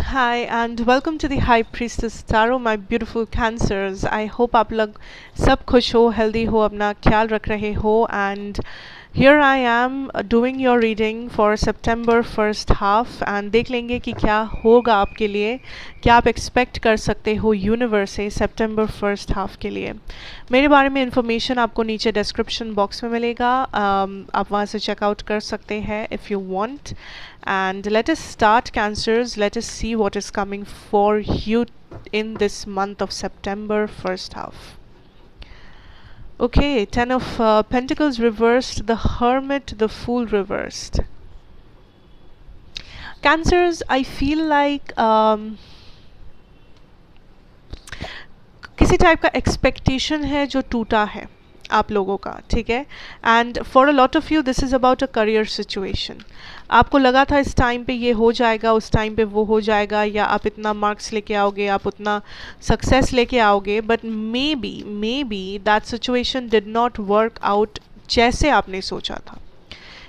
Hi and welcome to the High Priestess Tarot, my beautiful cancers. I hope आप लोग सब खुश हो, healthy हो, अपना ख्याल रख रहे हो and here I am doing your reading for September first half and देख लेंगे कि क्या होगा आपके लिए, क्या आप expect कर सकते हो यूनिवर्स से September first half के लिए. मेरे बारे में information आपको नीचे description box में मिलेगा, आप वहाँ से check out कर सकते हैं if you want. And let us start, Cancers. Let us see what is coming for you in this month of September, first half. Okay, Ten of Pentacles reversed, the Hermit, the Fool reversed. Cancers, I feel like किसी type का expectation है जो टूटा है आप लोगों का, ठीक है. And for a lot of you this is about a career situation. आपको लगा था इस टाइम पे ये हो जाएगा, उस टाइम पे वो हो जाएगा, या आप इतना मार्क्स लेके आओगे, आप उतना सक्सेस लेके आओगे, but may be that situation did not work out जैसे आपने सोचा था.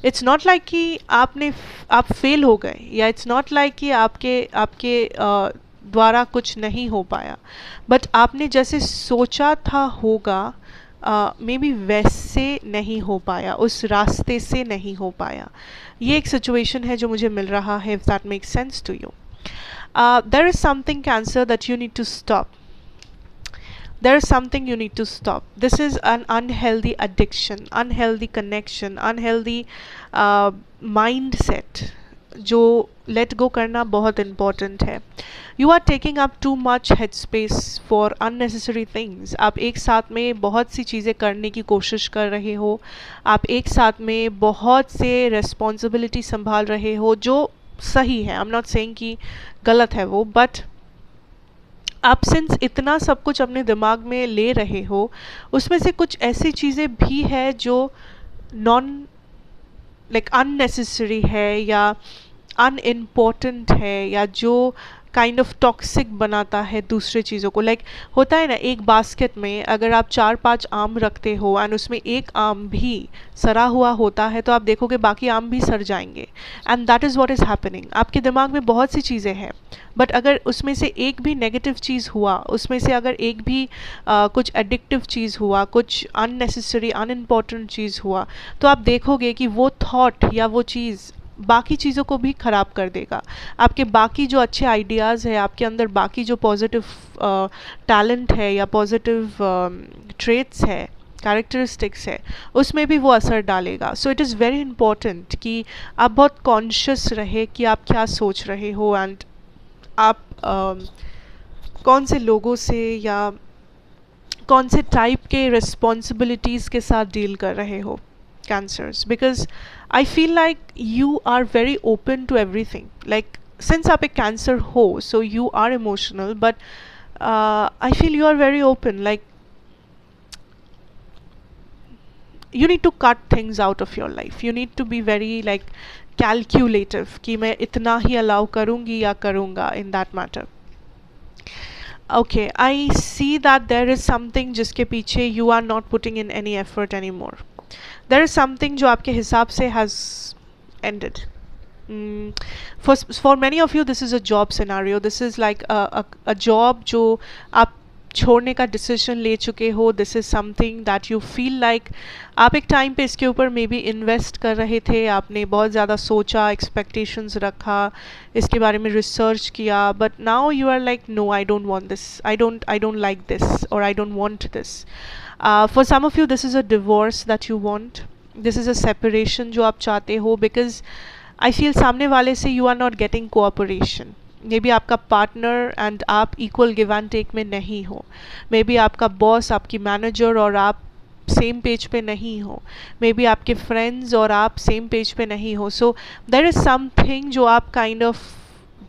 इट्स नॉट लाइक कि आप फेल हो गए, या इट्स नॉट लाइक कि आपके द्वारा कुछ नहीं हो पाया, बट आपने जैसे सोचा था होगा मे बी वैसे नहीं हो पाया, उस रास्ते से नहीं हो पाया. ये एक सिचुएशन है जो मुझे मिल रहा है, if that makes sense to you. There is something, cancer, that you need to stop. There is something you need to stop. This is an unhealthy addiction, unhealthy connection, unhealthy mindset जो let go करना बहुत important है. You are taking up too much headspace for unnecessary things. आप एक साथ में बहुत सी चीज़ें करने की कोशिश कर रहे हो, आप एक साथ में बहुत से responsibility संभाल रहे हो, जो सही है. I'm not saying कि गलत है वो, but आप सिंस इतना सब कुछ अपने दिमाग में ले रहे हो, उसमें से कुछ ऐसी चीज़ें भी है जो नॉन लाइक अननेसेसरी है, या अनइम्पॉर्टेंट है, या जो काइंड ऑफ टॉक्सिक बनाता है दूसरे चीज़ों को. लाइक होता है ना, एक बास्केट में अगर आप 4-5 आम रखते हो एंड उसमें एक आम भी सड़ा हुआ होता है, तो आप देखोगे बाकी आम भी सड़ जाएंगे. And that is what is happening. आपके दिमाग में बहुत सी चीज़ें हैं, बट अगर उसमें से एक भी नेगेटिव चीज़ हुआ, उसमें से अगर एक भी कुछ एडिक्टिव चीज़ हुआ, कुछ अननेसेसरी अनइम्पॉर्टेंट चीज़ हुआ, तो आप देखोगे कि वो थॉट या वो चीज़ बाकी चीज़ों को भी ख़राब कर देगा. आपके बाकी जो अच्छे आइडियाज़ है, आपके अंदर बाकी जो पॉजिटिव टैलेंट है या पॉजिटिव ट्रेट्स है, कैरेक्टरिस्टिक्स है, उसमें भी वो असर डालेगा. So it is very important कि आप बहुत कॉन्शियस रहे कि आप क्या सोच रहे हो, एंड आप कौन से लोगों से या कौन से टाइप के रिस्पॉन्सिबिलिटीज़ के साथ डील कर रहे हो, cancers. Because I feel like you are very open to everything. Like since आप एक cancer हो, so you are emotional, but I feel you are very open. Like you need to cut things out of your life. You need to be very like calculative कि मैं इतना ही allow करूँगी या करूँगा in that matter. Okay, I see that there is something जिसके पीछे you are not putting in any effort anymore. There is something जो आपके हिसाब से has ended. For many of you this is a job scenario. This is like a job जो आप छोड़ने का डिसीजन ले चुके हो. This is something that you feel like आप एक टाइम पे इसके ऊपर मे बी इन्वेस्ट कर रहे थे, आपने बहुत ज़्यादा सोचा, एक्सपेक्टेशंस रखा, इसके बारे में रिसर्च किया, but now you are like no, I don't want this, I don't like this, और I don't want this. For some of you this is a divorce that you want. This is a separation जो आप चाहते हो, because I feel सामने वाले से you are not getting cooperation. Maybe आपका partner and आप equal give and take में नहीं हो. मे बी आपका बॉस, आपकी मैनेजर और आप सेम पेज पे नहीं हो. मे बी आपके फ्रेंड्स और आप सेम पेज पे नहीं हो. सो देयर इज़ समथिंग जो आप काइंड ऑफ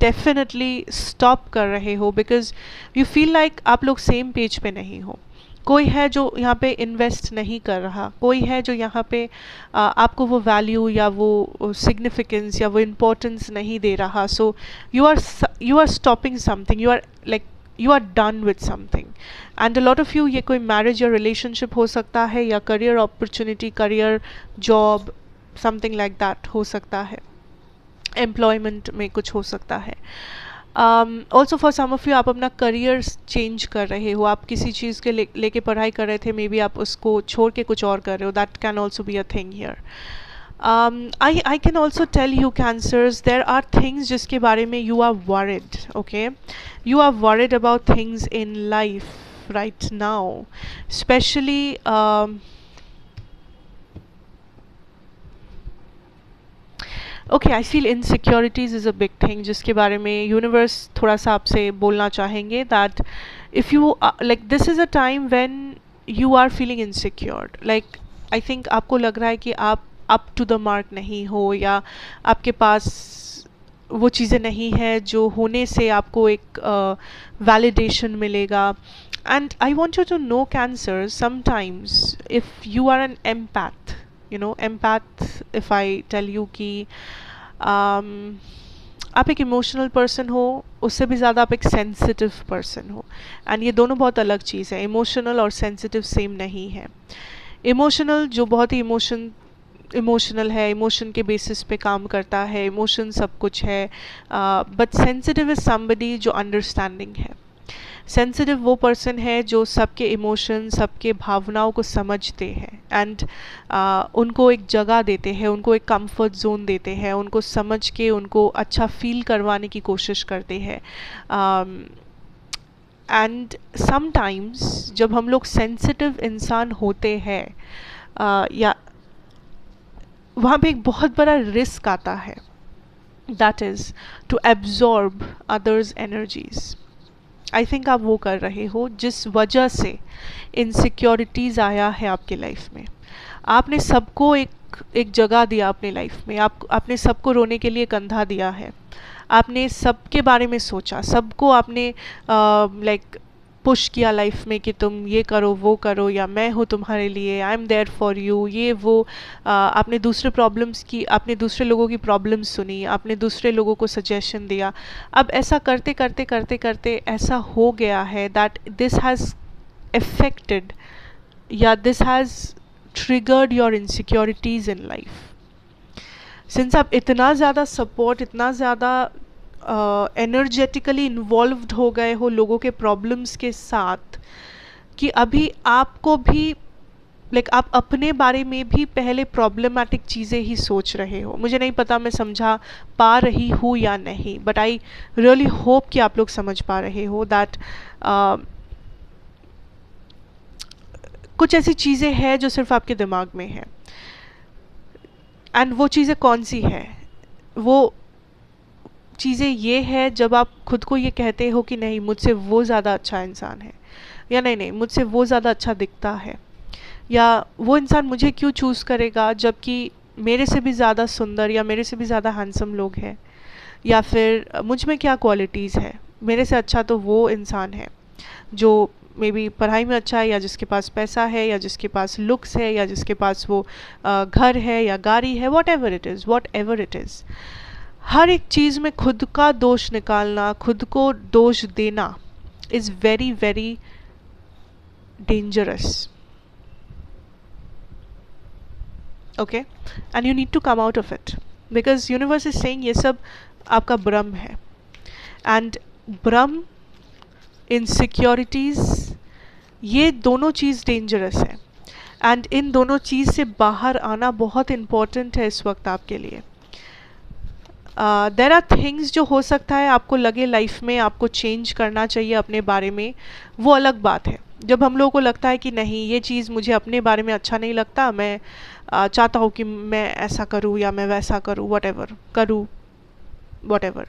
डेफिनेटली स्टॉप कर रहे हो, बिकॉज यू फील लाइक आप लोग सेम पेज पे नहीं हो. कोई है जो यहाँ पे इन्वेस्ट नहीं कर रहा, कोई है जो यहाँ पे आपको वो वैल्यू या वो सिग्निफिकेंस या वो इम्पोर्टेंस नहीं दे रहा. So you are stopping something, you are done with something. And a lot of you, ये कोई मैरिज या रिलेशनशिप हो सकता है, या career opportunity, career job, something like that हो सकता है, एम्प्लॉयमेंट में कुछ हो सकता है. Also for some of you, आप अपना करियर चेंज कर रहे हो, आप किसी चीज़ के लेके पढ़ाई कर रहे थे, मे बी आप उसको छोड़ के कुछ और कर रहे हो. That can also be a thing here. I can also tell you, cancers, there are things जिसके बारे में you are worried. Okay, you are worried about things in life right now, especially okay, I feel insecurities is a big thing जिसके बारे में universe थोड़ा सा आपसे बोलना चाहेंगे. That if you like, this is a time when you are feeling insecured. Like, I think आपको लग रहा है कि आप अप टू द मार्क नहीं हो, या आपके पास वो चीज़ें नहीं है जो होने से आपको एक वैलिडेशन मिलेगा. And I want you to know, cancer, sometimes if you are an empath, you know, empath, if I tell you कि आप एक इमोशनल पर्सन हो, उससे भी ज़्यादा आप एक सेंसिटिव पर्सन हो. एंड ये दोनों बहुत अलग चीज़ है. इमोशनल और सेंसिटिव सेम नहीं है. इमोशनल जो बहुत ही इमोशनल है, इमोशन के बेसिस पे काम करता है, इमोशन सब कुछ है. बट सेंसिटिव इज़ समबडी जो अंडरस्टैंडिंग है. सेंसिटिव वो पर्सन है जो सबके इमोशन, सबके भावनाओं को समझते हैं एंड उनको एक जगह देते हैं, उनको एक कंफर्ट जोन देते हैं, उनको समझ के उनको अच्छा फील करवाने की कोशिश करते हैं. एंड समटाइम्स जब हम लोग सेंसिटिव इंसान होते हैं, या वहाँ पे एक बहुत बड़ा रिस्क आता है. That is to absorb others energies. I think आप वो कर रहे हो जिस वजह से इनसिक्योरिटीज़ आया है आपके लाइफ में. आपने सबको एक जगह दिया अपने लाइफ में. आपने सबको रोने के लिए कंधा दिया है. आपने सबके बारे में सोचा, सबको आपने लाइक पुश किया लाइफ में कि तुम ये करो, वो करो, या मैं हूँ तुम्हारे लिए, I am there for you, ये वो. आपने दूसरे लोगों की प्रॉब्लम्स सुनी, आपने दूसरे लोगों को सजेशन दिया. अब ऐसा करते करते करते करते ऐसा हो गया है दैट दिस हैज़ affected, या this has triggered your insecurities in life. Since आप इतना ज़्यादा सपोर्ट, इतना ज़्यादा एनर्जेटिकली इन्वॉल्व्ड हो गए हो लोगों के प्रॉब्लम्स के साथ, कि अभी आपको भी लाइक आप अपने बारे में भी पहले प्रॉब्लमैटिक चीज़ें ही सोच रहे हो. मुझे नहीं पता मैं समझा पा रही हूँ या नहीं, बट आई रियली होप कि आप लोग समझ पा रहे हो दैट कुछ ऐसी चीज़ें हैं जो सिर्फ आपके दिमाग में है. एंड वो चीज़ें कौन सी है? वो चीज़ें ये है जब आप खुद को ये कहते हो कि नहीं, मुझसे वो ज़्यादा अच्छा इंसान है, या नहीं मुझसे वो ज़्यादा अच्छा दिखता है, या वो इंसान मुझे क्यों चूज़ करेगा जबकि मेरे से भी ज़्यादा सुंदर या मेरे से भी ज़्यादा हैंडसम लोग हैं, या फिर मुझ में क्या क्वालिटीज़ है, मेरे से अच्छा तो वो इंसान है जो मे बी पढ़ाई में अच्छा है, या जिसके पास पैसा है, या जिसके पास लुक्स है, या जिसके पास वो घर है या गाड़ी है. वॉट एवर इट इज़, हर एक चीज़ में खुद का दोष निकालना, खुद को दोष देना is very very dangerous. Okay, and you need to come out of it, because universe is saying ये सब आपका भ्रम है. एंड भ्रम, इनसिक्योरिटीज़, ये दोनों चीज़ डेंजरस है. एंड इन दोनों चीज़ से बाहर आना बहुत इम्पॉर्टेंट है इस वक्त आपके लिए. देर आर थिंग्स जो हो सकता है आपको लगे लाइफ में आपको चेंज करना चाहिए अपने बारे में, वो अलग बात है. जब हम लोगों को लगता है कि नहीं, ये चीज़ मुझे अपने बारे में अच्छा नहीं लगता, मैं चाहता हूँ कि मैं ऐसा करूँ या मैं वैसा करूँ, वट एवर.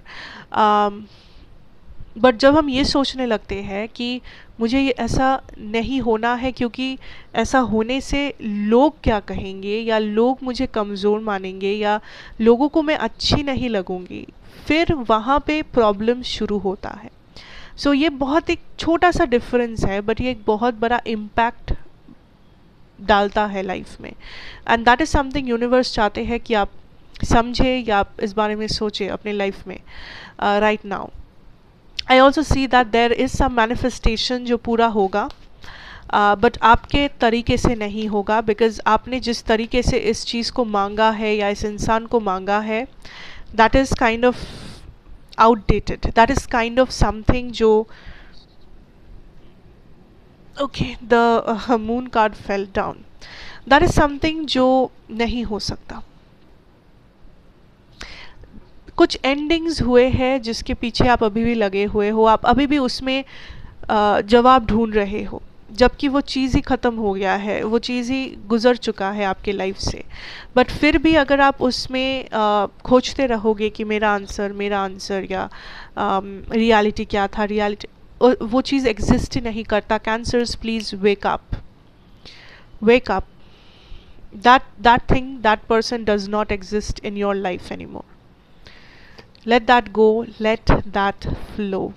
बट जब हम ये सोचने लगते हैं कि मुझे ये ऐसा नहीं होना है क्योंकि ऐसा होने से लोग क्या कहेंगे, या लोग मुझे कमज़ोर मानेंगे, या लोगों को मैं अच्छी नहीं लगूंगी, फिर वहाँ पे प्रॉब्लम शुरू होता है. सो ये बहुत एक छोटा सा डिफरेंस है, बट ये एक बहुत बड़ा इम्पैक्ट डालता है लाइफ में. And that is something universe चाहते हैं कि आप समझे या आप इस बारे में सोचें अपने लाइफ में right now. I also see that there is some manifestation जो पूरा होगा, बट आपके तरीके से नहीं होगा, बिकॉज आपने जिस तरीके से इस चीज़ को मांगा है या इस इंसान को मांगा है, that is kind of outdated. That is kind of something जो okay, the moon card fell down. That is something जो नहीं हो सकता. कुछ एंडिंग्स हुए हैं जिसके पीछे आप अभी भी लगे हुए हो, आप अभी भी उसमें जवाब ढूंढ रहे हो, जबकि वो चीज़ ही ख़त्म हो गया है, वो चीज़ ही गुज़र चुका है आपके लाइफ से. बट फिर भी अगर आप उसमें खोजते रहोगे कि मेरा आंसर या रियलिटी क्या था, रियलिटी वो चीज़ एग्जिस्ट ही नहीं करता. Cancers, please wake up, wake up. that thing, that person does not exist in your life anymore. Let that go, let that flow.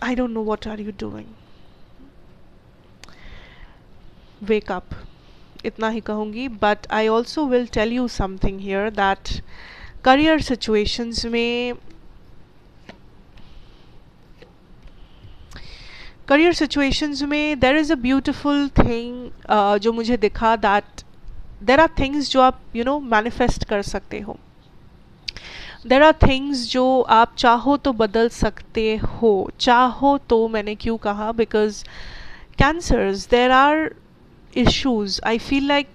I don't know what are you doing. Wake up. इतना ही कहूँगी. But I also will tell you something here that career situations में there is a beautiful thing जो मुझे दिखा, that there are things जो आप manifest कर सकते हो. there are things जो आप चाहो तो बदल सकते हो. चाहो तो मैंने क्यों कहा, because cancers, there are issues. I feel like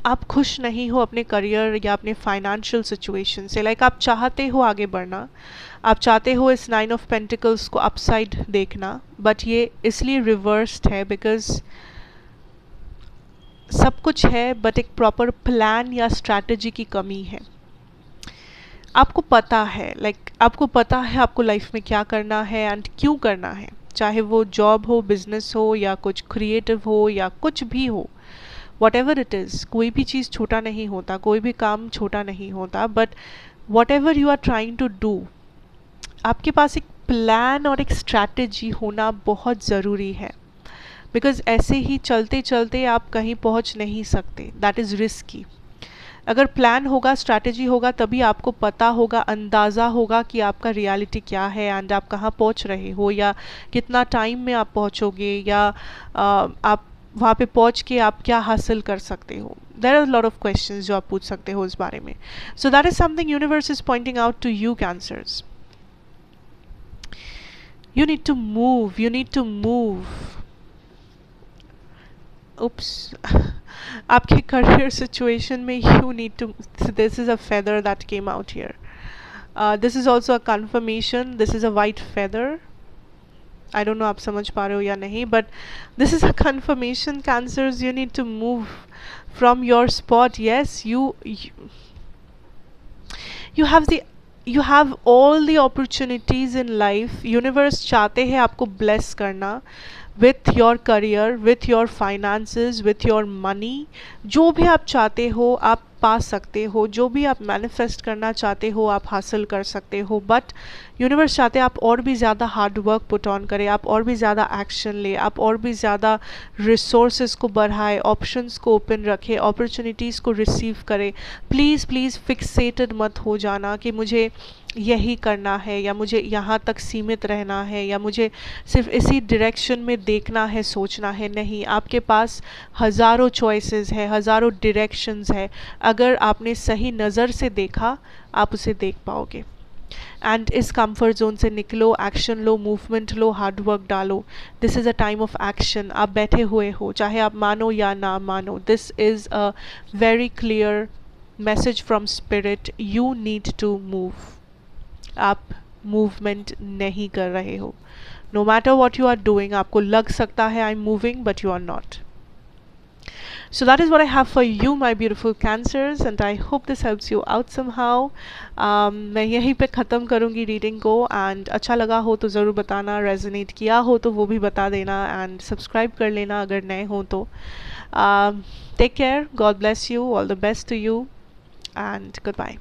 आप खुश नहीं हो अपने करियर या अपने फाइनेंशियल सिचुएशन से. लाइक आप चाहते हो आगे बढ़ना, आप चाहते हो इस 9 ऑफ पेंटिकल्स को अपसाइड देखना, बट ये इसलिए रिवर्स्ड है बिकॉज सब कुछ है बट एक प्रॉपर प्लान या स्ट्रैटेजी की कमी है. आपको पता है, आपको पता है आपको लाइफ में क्या करना है एंड क्यों करना है, चाहे वो जॉब हो, बिजनेस हो, या कुछ क्रिएटिव हो, या कुछ भी हो. whatever it is, कोई भी चीज़ छोटा नहीं होता, कोई भी काम छोटा नहीं होता. But whatever you are trying to do, आपके पास एक प्लान और एक स्ट्रैटेजी होना बहुत ज़रूरी है. बिकॉज ऐसे ही चलते चलते आप कहीं पहुंच नहीं सकते. That is risky. अगर प्लान होगा, स्ट्रैटेजी होगा, तभी आपको पता होगा, अंदाज़ा होगा कि आपका रियलिटी क्या है एंड आप कहाँ पहुंच रहे हो, या कितना टाइम में आप पहुंचोगे, या आप वहाँ पे पहुँच के आप क्या हासिल कर सकते हो. There are lot of questions जो आप पूछ सकते हो इस बारे में. So that is something universe is pointing out to you, cancers. You need to move. You need to move. Oops. आपके career situation में you need to. This is a feather that came out here. This is also a confirmation. This is a white feather. I don't know आप समझ पा रहे हो या नहीं, but this is a confirmation, cancers. You need to move from your spot. Yes, you have all the opportunities in life. Universe चाहते हैं आपको bless करना with your career, with your finances, with your money. जो भी आप चाहते हो आप पा सकते हो, जो भी आप मैनिफेस्ट करना चाहते हो आप हासिल कर सकते हो. बट यूनिवर्स चाहते हैं आप और भी ज़्यादा हार्ड वर्क पुट ऑन करें, आप और भी ज़्यादा एक्शन ले, आप और भी ज़्यादा रिसोर्सेज को बढ़ाए, ऑप्शंस को ओपन रखें, अपॉर्चुनिटीज़ को रिसीव करें. प्लीज़ प्लीज़ फिक्सेटेड मत हो जाना कि मुझे यही करना है, या मुझे यहाँ तक सीमित रहना है, या मुझे सिर्फ इसी डायरेक्शन में देखना है, सोचना है. नहीं, आपके पास हज़ारों चॉइसेस है, हज़ारों डायरेक्शंस है. अगर आपने सही नज़र से देखा आप उसे देख पाओगे. एंड इस कंफर्ट जोन से निकलो, एक्शन लो, मूवमेंट लो, हार्ड वर्क डालो. This is a time of action. आप बैठे हुए हो, चाहे आप मानो या ना मानो. This is a very clear message from spirit. You need to move. आप मूवमेंट नहीं कर रहे हो. No matter what you are doing, आपको लग सकता है I am moving, but you are not. So that is what I have for you, my beautiful cancers, and I hope this helps you out somehow. मैं यहीं पे ख़त्म करूँगी reading को. एंड अच्छा लगा हो तो ज़रूर बताना, रेजोनेट किया हो तो वो भी बता देना, एंड सब्सक्राइब कर लेना अगर नए हो तो. Take care, God bless you, all the best to you, and good bye.